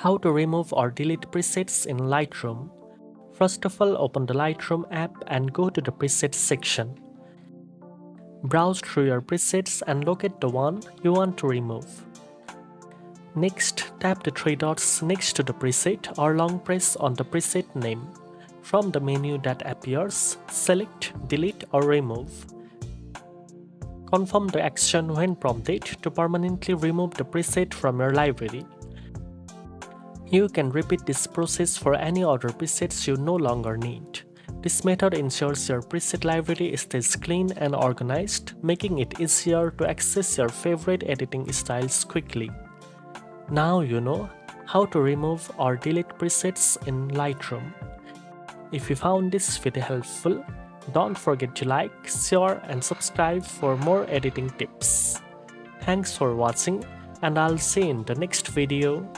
How to remove or delete presets in Lightroom. First of all, open the Lightroom app and go to the presets section. Browse through your presets and locate the one you want to remove. Next, tap the three dots next to the preset or long press on the preset name. From the menu that appears, select Delete or Remove. Confirm the action when prompted to permanently remove the preset from your library. You can repeat this process for any other presets you no longer need. This method ensures your preset library stays clean and organized, making it easier to access your favorite editing styles quickly. Now you know how to remove or delete presets in Lightroom. If you found this video helpful, don't forget to like, share and subscribe for more editing tips. Thanks for watching and I'll see you in the next video.